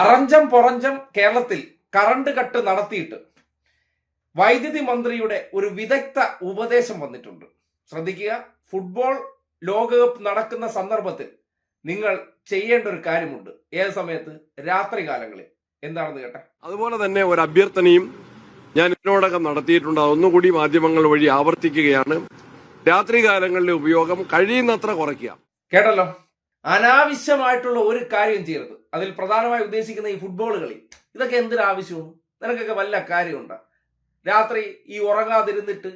അറഞ്ചം പൊറഞ്ചം കേരളത്തിൽ current cut നടത്തിയിട്ട് വൈദ്യുതി മന്ത്രിയുടെ ഒരു വിദഗ്ധ ഉപദേശം വന്നിട്ടുണ്ട്. ശ്രദ്ധിക്കുക, ഫുട്ബോൾ ലോകകപ്പ് നടക്കുന്ന സന്ദർഭത്തിൽ നിങ്ങൾ ചെയ്യേണ്ട ഒരു കാര്യമുണ്ട്. ഏത് സമയത്ത്? രാത്രി കാലങ്ങളിൽ. എന്താണെന്ന് കേട്ടെ. അതുപോലെ തന്നെ ഒരു അഭ്യർത്ഥനയും ഞാൻ ഇതിനോടകം നടത്തിയിട്ടുണ്ട്. അതൊന്നുകൂടി മാധ്യമങ്ങൾ വഴി ആവർത്തിക്കുകയാണ്. രാത്രി കാലങ്ങളിലെ ഉപയോഗം കഴിയുന്നത്ര കുറയ്ക്കുക. കേട്ടല്ലോ, അനാവശ്യമായിട്ടുള്ള ഒരു കാര്യം ചെയ്യരുത്. അതിൽ പ്രധാനമായി ഉദ്ദേശിക്കുന്ന ഈ ഫുട്ബോൾ കളി, ഇതൊക്കെ എന്തിനാവശ്യമാണ്? നിനക്കൊക്കെ വല്ല കാര്യമുണ്ടോ? രാത്രി ഈ ഉറങ്ങാതിരുന്നിട്ട്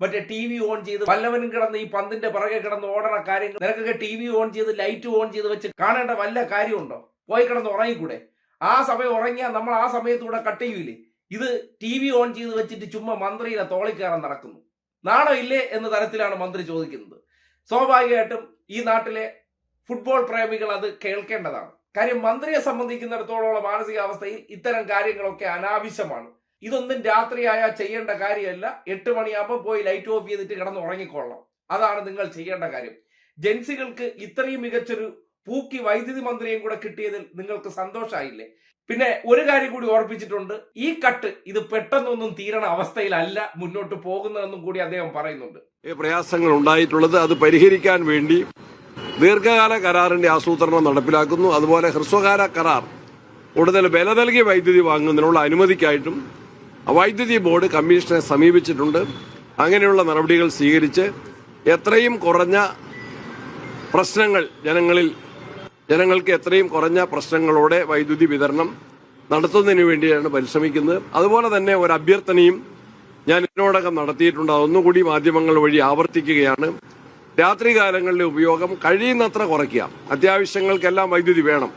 മറ്റേ ടി വി ഓൺ ചെയ്ത് വല്ലവനും കിടന്ന് ഈ പന്തിന്റെ പിറകെ കിടന്ന് ഓടണ കാര്യങ്ങൾ നിനക്കൊക്കെ ടി വി ഓൺ ചെയ്ത് ലൈറ്റ് ഓൺ ചെയ്ത് വെച്ച് കാണേണ്ട വല്ല കാര്യമുണ്ടോ? പോയി കിടന്ന് ഉറങ്ങിക്കൂടെ? ആ സമയം ഉറങ്ങിയാൽ നമ്മൾ ആ സമയത്തൂടെ കട്ട് ചെയ്യൂലേ? ഇത് ടി വി ഓൺ ചെയ്ത് വെച്ചിട്ട് ചുമ്മാ മന്ത്രിയുടെ തോളിക്കയറാൻ നടക്കുന്നു. നാണോ ഇല്ലേ എന്ന തരത്തിലാണ് മന്ത്രി ചോദിക്കുന്നത്. സ്വാഭാവികമായിട്ടും ഈ നാട്ടിലെ ഫുട്ബോൾ പ്രേമികൾ അത് കേൾക്കേണ്ടതാണ്. കാര്യം മന്ത്രിയെ സംബന്ധിക്കുന്നിടത്തോളം മാനസികാവസ്ഥയിൽ ഇത്തരം കാര്യങ്ങളൊക്കെ അനാവശ്യമാണ്. ഇതൊന്നും രാത്രിയായാൽ ചെയ്യേണ്ട കാര്യമല്ല. 8 മണിയാകുമ്പോൾ പോയി ലൈറ്റ് ഓഫ് ചെയ്തിട്ട് കിടന്ന് ഉറങ്ങിക്കൊള്ളാം. അതാണ് നിങ്ങൾ ചെയ്യേണ്ട കാര്യം. ജൻസികൾക്ക് ഇത്രയും മികച്ചൊരു പൂക്കി വൈദ്യുതി മന്ത്രിയും കൂടെ കിട്ടിയതിൽ നിങ്ങൾക്ക് സന്തോഷമായില്ലേ? പിന്നെ ഒരു കാര്യം കൂടി ഓർപ്പിച്ചിട്ടുണ്ട്. ഈ കട്ട് ഇത് പെട്ടെന്നൊന്നും തീരണ അവസ്ഥയിലല്ല മുന്നോട്ട് പോകുന്നതെന്നും കൂടി അദ്ദേഹം പറയുന്നുണ്ട്. പ്രയാസങ്ങൾ ഉണ്ടായിട്ടുള്ളത് അത് പരിഹരിക്കാൻ വേണ്ടി ദീർഘകാല കരാറിന്റെ ആസൂത്രണം നടപ്പിലാക്കുന്നു. അതുപോലെ ഹ്രസ്വകാല കരാർ കൂടുതൽ വില നൽകി വൈദ്യുതി വാങ്ങുന്നതിനുള്ള അനുമതിക്കായിട്ടും വൈദ്യുതി ബോർഡ് കമ്മീഷനെ സമീപിച്ചിട്ടുണ്ട്. അങ്ങനെയുള്ള നടപടികൾ സ്വീകരിച്ച് എത്രയും കുറഞ്ഞ പ്രശ്നങ്ങൾ ജനങ്ങൾക്ക് എത്രയും കുറഞ്ഞ പ്രശ്നങ്ങളോടെ വൈദ്യുതി വിതരണം നടത്തുന്നതിന് വേണ്ടിയാണ് പരിശ്രമിക്കുന്നത്. അതുപോലെ തന്നെ ഒരു അഭ്യർത്ഥനയും ഞാൻ ഇതിനോടകം നടത്തിയിട്ടുണ്ട്. അതൊന്നുകൂടി മാധ്യമങ്ങൾ വഴി ആവർത്തിക്കുകയാണ്. രാത്രി കാലങ്ങളിലെ ഉപയോഗം കഴിയുന്നത്ര കുറയ്ക്കുക. അത്യാവശ്യങ്ങൾക്കെല്ലാം വൈദ്യുതി വേണം,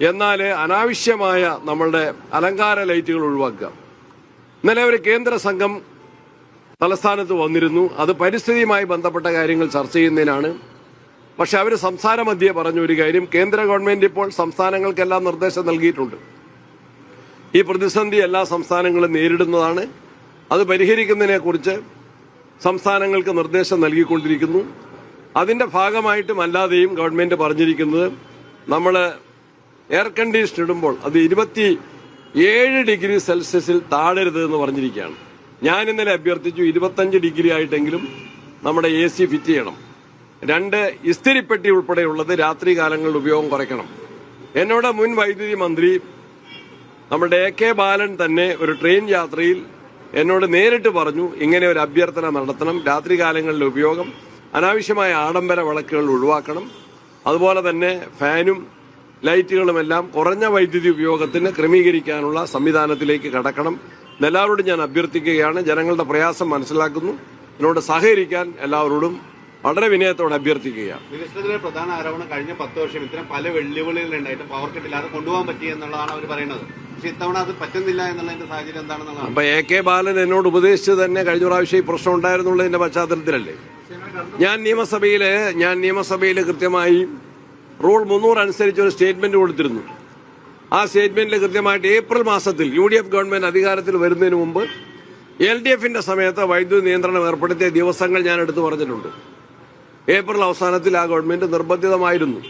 എന്നാൽ അനാവശ്യമായ നമ്മളുടെ അലങ്കാര ലൈറ്റുകൾ ഒഴിവാക്കുക. ഇന്നലെ ഒരു കേന്ദ്ര സംഘം തലസ്ഥാനത്ത് വന്നിരുന്നു. അത് പരിസ്ഥിതിയുമായി ബന്ധപ്പെട്ട കാര്യങ്ങൾ ചർച്ച ചെയ്യുന്നതിനാണ്. പക്ഷെ അവർ സംസ്ഥാന മധ്യേ പറഞ്ഞൊരു കാര്യം, കേന്ദ്ര ഗവൺമെന്റ് ഇപ്പോൾ സംസ്ഥാനങ്ങൾക്കെല്ലാം നിർദ്ദേശം നൽകിയിട്ടുണ്ട്. ഈ പ്രതിസന്ധി എല്ലാ സംസ്ഥാനങ്ങളും നേരിടുന്നതാണ്. അത് പരിഹരിക്കുന്നതിനെക്കുറിച്ച് സംസ്ഥാനങ്ങൾക്ക് നിർദ്ദേശം നൽകിക്കൊണ്ടിരിക്കുന്നു. അതിന്റെ ഭാഗമായിട്ടും അല്ലാതെയും ഗവൺമെന്റ് പറഞ്ഞിരിക്കുന്നത് നമ്മൾ എയർ കണ്ടീഷൻ ഇടുമ്പോൾ അത് 27 ഡിഗ്രി സെൽഷ്യസിൽ താഴരുത് എന്ന് പറഞ്ഞിരിക്കുകയാണ്. ഞാൻ ഇന്നലെ അഭ്യർത്ഥിച്ചു 25 ഡിഗ്രി ആയിട്ടെങ്കിലും നമ്മുടെ AC ഫിറ്റ് ചെയ്യണം. 2 ഇസ്തിരിപ്പെട്ടി ഉൾപ്പെടെയുള്ളത് രാത്രി കാലങ്ങളിൽ ഉപയോഗം കുറയ്ക്കണം. എന്നോട് മുൻ വൈദ്യുതി മന്ത്രി നമ്മുടെ AK ബാലൻ തന്നെ ഒരു ട്രെയിൻ യാത്രയിൽ എന്നോട് നേരിട്ട് പറഞ്ഞു, ഇങ്ങനെ ഒരു അഭ്യർത്ഥന നടത്തണം. രാത്രി കാലങ്ങളിലെ ഉപയോഗം, അനാവശ്യമായ ആഡംബര വിളക്കുകൾ ഒഴിവാക്കണം. അതുപോലെ തന്നെ ഫാനും ലൈറ്റുകളുമെല്ലാം കുറഞ്ഞ വൈദ്യുതി ഉപയോഗത്തിന് ക്രമീകരിക്കാനുള്ള സംവിധാനത്തിലേക്ക് കടക്കണം. എല്ലാവരോടും ഞാൻ അഭ്യർത്ഥിക്കുകയാണ്. ജനങ്ങളുടെ പ്രയാസം മനസ്സിലാക്കുന്നു. എന്നോട് സഹകരിക്കാൻ എല്ലാവരോടും വളരെ വിനയത്തോടെ അഭ്യർത്ഥിക്കുകയാണ്. മിനിസ്റ്ററുടെ പ്രധാന ആരോപണം കഴിഞ്ഞ 10 വർഷം ഇത്തരം പല വെല്ലുവിളികളുണ്ടായിട്ടും പവർ കട്ടില്ലാതെ കൊണ്ടുപോകാൻ പറ്റി എന്നുള്ളതാണ് അവർ പറയുന്നത്. പക്ഷെ ഇത്തവണ അത് പറ്റുന്നില്ല എന്നുള്ളതിന്റെ സാഹചര്യം എന്താണെന്നുള്ളതാണ്. അപ്പൊ AK ബാലൻ എന്നോട് ഉപദേശിച്ച് തന്നെ കഴിഞ്ഞ പ്രാവശ്യം ഈ പ്രശ്നം ഉണ്ടായിരുന്നുള്ളതിന്റെ പശ്ചാത്തലത്തിലല്ലേ ഞാൻ നിയമസഭയിൽ കൃത്യമായി റൂൾ 300 അനുസരിച്ച് ഒരു സ്റ്റേറ്റ്മെന്റ് കൊടുത്തിരുന്നു. ആ സ്റ്റേറ്റ്മെന്റിൽ കൃത്യമായിട്ട് ഏപ്രിൽ മാസത്തിൽ UDF ഗവൺമെന്റ് അധികാരത്തിൽ വരുന്നതിന് മുമ്പ് LDFന്റെ സമയത്ത് വൈദ്യുതി നിയന്ത്രണം ഏർപ്പെടുത്തിയ ദിവസങ്ങൾ ഞാൻ എടുത്തു പറഞ്ഞിട്ടുണ്ട്. ഏപ്രിൽ അവസാനത്തിൽ ആ ഗവൺമെന്റ് നിർബന്ധിതമായിരുന്നു.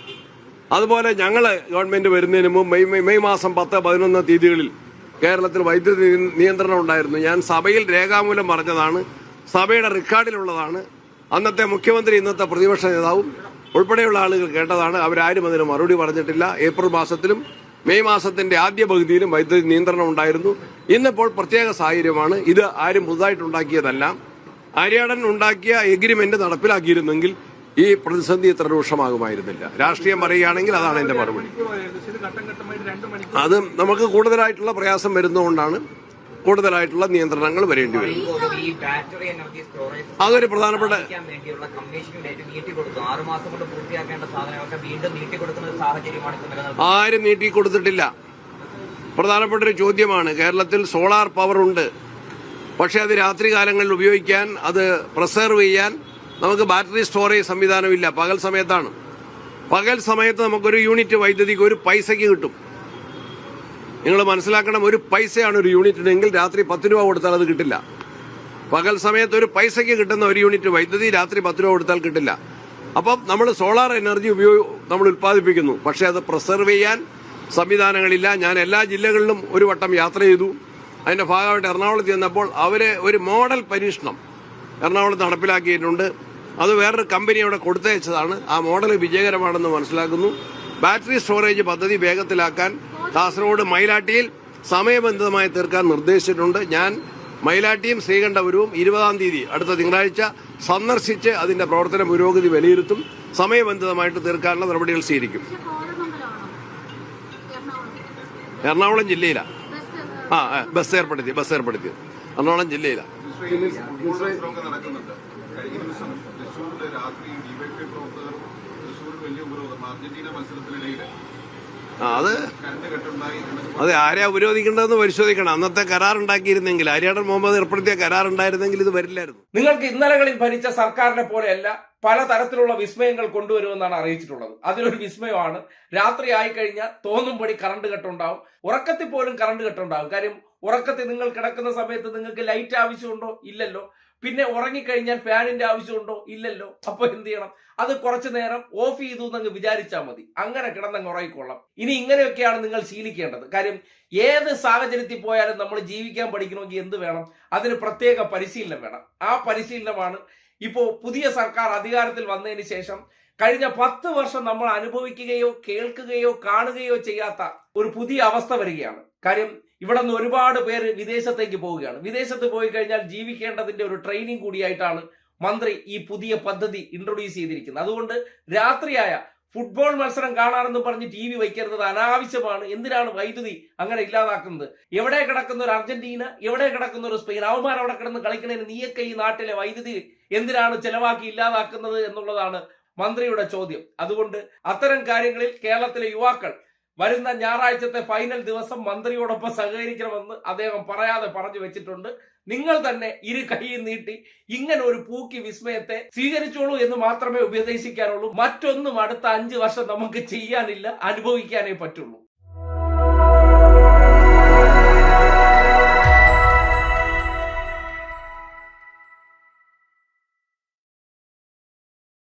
അതുപോലെ ഞങ്ങൾ ഗവൺമെന്റ് വരുന്നതിന് മുമ്പ് മെയ് മാസം 10, 11 തീയതികളിൽ കേരളത്തിൽ വൈദ്യുതി നിയന്ത്രണം ഉണ്ടായിരുന്നു. ഞാൻ സഭയിൽ രേഖാമൂലം പറഞ്ഞതാണ്, സഭയുടെ റെക്കോർഡിലുള്ളതാണ്. അന്നത്തെ മുഖ്യമന്ത്രി ഇന്നത്തെ പ്രതിപക്ഷ നേതാവും ഉൾപ്പെടെയുള്ള ആളുകൾ കേട്ടതാണ്. അവരാരും അതിന് മറുപടി പറഞ്ഞിട്ടില്ല. ഏപ്രിൽ മാസത്തിലും മെയ് മാസത്തിന്റെ ആദ്യ പകുതിയിലും വൈദ്യുതി നിയന്ത്രണം ഉണ്ടായിരുന്നു. ഇന്നിപ്പോൾ പ്രത്യേക സാഹചര്യമാണ്. ഇത് ആരും പുതുതായിട്ടുണ്ടാക്കിയതല്ല. ആര്യാടൻ ഉണ്ടാക്കിയ എഗ്രിമെന്റ് നടപ്പിലാക്കിയിരുന്നെങ്കിൽ ഈ പ്രതിസന്ധി ഇത്ര രൂക്ഷമാകുമായിരുന്നില്ല. രാഷ്ട്രീയം പറയുകയാണെങ്കിൽ അതാണ് എന്റെ മറുപടി. അത് നമുക്ക് കൂടുതലായിട്ടുള്ള പ്രയാസം വരുന്നതുകൊണ്ടാണ് കൂടുതലായിട്ടുള്ള നിയന്ത്രണങ്ങൾ വരേണ്ടി വരും. അതൊരു പ്രധാനപ്പെട്ട ആരും നീട്ടിക്കൊടുത്തിട്ടില്ല. പ്രധാനപ്പെട്ട ഒരു ചോദ്യമാണ്. കേരളത്തിൽ സോളാർ പവർ ഉണ്ട്, പക്ഷെ അത് രാത്രി കാലങ്ങളിൽ ഉപയോഗിക്കാൻ, അത് പ്രിസർവ് ചെയ്യാൻ നമുക്ക് ബാറ്ററി സ്റ്റോറേജ് സംവിധാനമില്ല. പകൽ സമയത്താണ്. പകൽ സമയത്ത് നമുക്കൊരു യൂണിറ്റ് വൈദ്യുതിക്ക് 1 പൈസയ്ക്ക് കിട്ടും. നിങ്ങൾ മനസ്സിലാക്കണം, 1 പൈസയാണ് ഒരു യൂണിറ്റിനെങ്കിൽ രാത്രി 10 രൂപ കൊടുത്താൽ അത് കിട്ടില്ല. പകൽ സമയത്ത് 1 പൈസയ്ക്ക് കിട്ടുന്ന 1 യൂണിറ്റ് വൈദ്യുതി രാത്രി 10 രൂപ കൊടുത്താൽ കിട്ടില്ല. അപ്പം നമ്മൾ സോളാർ എനർജി നമ്മൾ ഉൽപ്പാദിപ്പിക്കുന്നു, പക്ഷെ അത് പ്രിസർവ് ചെയ്യാൻ സംവിധാനങ്ങളില്ല. ഞാൻ എല്ലാ ജില്ലകളിലും ഒരു വട്ടം യാത്ര ചെയ്തു. അതിന്റെ ഭാഗമായിട്ട് എറണാകുളത്ത് ചെന്നപ്പോൾ അവര് ഒരു മോഡൽ പരീക്ഷണം എറണാകുളത്ത് നടപ്പിലാക്കിയിട്ടുണ്ട്. അത് വേറൊരു കമ്പനി അവിടെ കൊടുത്തയച്ചതാണ്. ആ മോഡൽ വിജയകരമാണെന്ന് മനസ്സിലാക്കുന്നു. ബാറ്ററി സ്റ്റോറേജ് പദ്ധതി വേഗത്തിലാക്കാൻ കാസർഗോഡ് മയിലാട്ടിയിൽ സമയബന്ധിതമായി തീർക്കാൻ നിർദ്ദേശിച്ചിട്ടുണ്ട്. ഞാൻ മയിലാട്ടിയും ശ്രീകണ്ഠപുരവും 20-ാം തീയതി അടുത്ത തിങ്കളാഴ്ച സന്ദർശിച്ച് അതിന്റെ പ്രവർത്തന പുരോഗതി വിലയിരുത്തും. സമയബന്ധിതമായിട്ട് തീർക്കാനുള്ള നടപടികൾ സ്വീകരിക്കും. എറണാകുളം ജില്ലയിലാണ് ബസ് ഏർപ്പെടുത്തി എറണാകുളം ജില്ലയിലാണ്. നടക്കുന്നുണ്ട്. കഴിഞ്ഞ ദിവസം തൃശ്ശൂരിൽ രാത്രി ഡിവൈഎഫ്ഐ പ്രവർത്തകർ തൃശ്ശൂരിൽ വലിയ ഉപരോധം അർജന്റീന മത്സരത്തിനിടയിൽ കറണ്ട് കെട്ടുണ്ടായി. അതെ, ആരെയാ ഉപരോധിക്കേണ്ടതെന്ന് പരിശോധിക്കണം. അന്നത്തെ കരാർ ഉണ്ടാക്കിയിരുന്നെങ്കിൽ, ആര്യാടൻ മുഹമ്മദ് ഏർപ്പെടുത്തിയ കരാർ ഉണ്ടായിരുന്നെങ്കിൽ ഇത് വരില്ലായിരുന്നു. നിങ്ങൾക്ക് ഇന്നലകളിൽ ഭരിച്ച സർക്കാരിനെ പോലെയല്ല പലതരത്തിലുള്ള വിസ്മയങ്ങൾ കൊണ്ടുവരുമെന്നാണ് അറിയിച്ചിട്ടുള്ളത്. അതിലൊരു വിസ്മയമാണ് രാത്രി ആയിക്കഴിഞ്ഞാൽ തോന്നുംപടി കറണ്ട് കെട്ടുണ്ടാവും. ഉറക്കത്തിൽ പോലും കറണ്ട് കെട്ടുണ്ടാവും. കാര്യം ഉറക്കത്തിൽ നിങ്ങൾ കിടക്കുന്ന സമയത്ത് നിങ്ങൾക്ക് ലൈറ്റ് ആവശ്യമുണ്ടോ? ഇല്ലല്ലോ. പിന്നെ ഉറങ്ങിക്കഴിഞ്ഞാൽ ഫാനിന്റെ ആവശ്യമുണ്ടോ? ഇല്ലല്ലോ. അപ്പൊ എന്ത് ചെയ്യണം? അത് കുറച്ചു നേരം ഓഫ് ചെയ്തു എന്നങ്ങ് വിചാരിച്ചാൽ മതി. അങ്ങനെ കിടന്നങ്ങ് ഉറങ്ങിക്കൊള്ളാം. ഇനി ഇങ്ങനെയൊക്കെയാണ് നിങ്ങൾ ശീലിക്കേണ്ടത്. കാര്യം ഏത് സാഹചര്യത്തിൽ പോയാലും നമ്മൾ ജീവിക്കാൻ പഠിക്കണമെങ്കിൽ എന്ത് വേണം? അതിന് പ്രത്യേക പരിശീലനം വേണം. ആ പരിശീലനമാണ് ഇപ്പോ പുതിയ സർക്കാർ അധികാരത്തിൽ വന്നതിന് ശേഷം കഴിഞ്ഞ 10 വർഷം നമ്മൾ അനുഭവിക്കുകയോ കേൾക്കുകയോ കാണുകയോ ചെയ്യാത്ത ഒരു പുതിയ അവസ്ഥ വരികയാണ്. കാര്യം ഇവിടെ നിന്ന് ഒരുപാട് പേര് വിദേശത്തേക്ക് പോവുകയാണ്. വിദേശത്ത് പോയി കഴിഞ്ഞാൽ ജീവിക്കേണ്ടതിന്റെ ഒരു ട്രെയിനിങ് കൂടിയായിട്ടാണ് മന്ത്രി ഈ പുതിയ പദ്ധതി ഇൻട്രൊഡ്യൂസ് ചെയ്തിരിക്കുന്നത്. അതുകൊണ്ട് രാത്രിയായ ഫുട്ബോൾ മത്സരം കാണാനെന്ന് പറഞ്ഞ് TV വയ്ക്കരുത്, അനാവശ്യമാണ്. എന്തിനാണ് വൈദ്യുതി അങ്ങനെ ഇല്ലാതാക്കുന്നത്? എവിടെ കിടക്കുന്ന ഒരു അർജന്റീന, എവിടെ കിടക്കുന്ന ഒരു സ്പെയിൻ, അവന്മാർ അവിടെ കിടന്ന് കളിക്കുന്നതിന് നീയൊക്കെ ഈ നാട്ടിലെ വൈദ്യുതി എന്തിനാണ് ചെലവാക്കി ഇല്ലാതാക്കുന്നത് എന്നുള്ളതാണ് മന്ത്രിയുടെ ചോദ്യം. അതുകൊണ്ട് അത്തരം കാര്യങ്ങളിൽ കേരളത്തിലെ യുവാക്കൾ വരുന്ന ഞായറാഴ്ചത്തെ ഫൈനൽ ദിവസം മന്ത്രിയോടൊപ്പം സഹകരിക്കണമെന്ന് അദ്ദേഹം പറയാതെ പറഞ്ഞു വെച്ചിട്ടുണ്ട്. നിങ്ങൾ തന്നെ ഇരു കൈയും നീട്ടി ഇങ്ങനെ ഒരു പൂക്കി വിസ്മയത്തെ സ്വീകരിച്ചോളൂ എന്ന് മാത്രമേ ഉപദേശിക്കാനുള്ളൂ. മറ്റൊന്നും അടുത്ത 5 വർഷം നമുക്ക് ചെയ്യാനില്ല, അനുഭവിക്കാനേ പറ്റുള്ളൂ.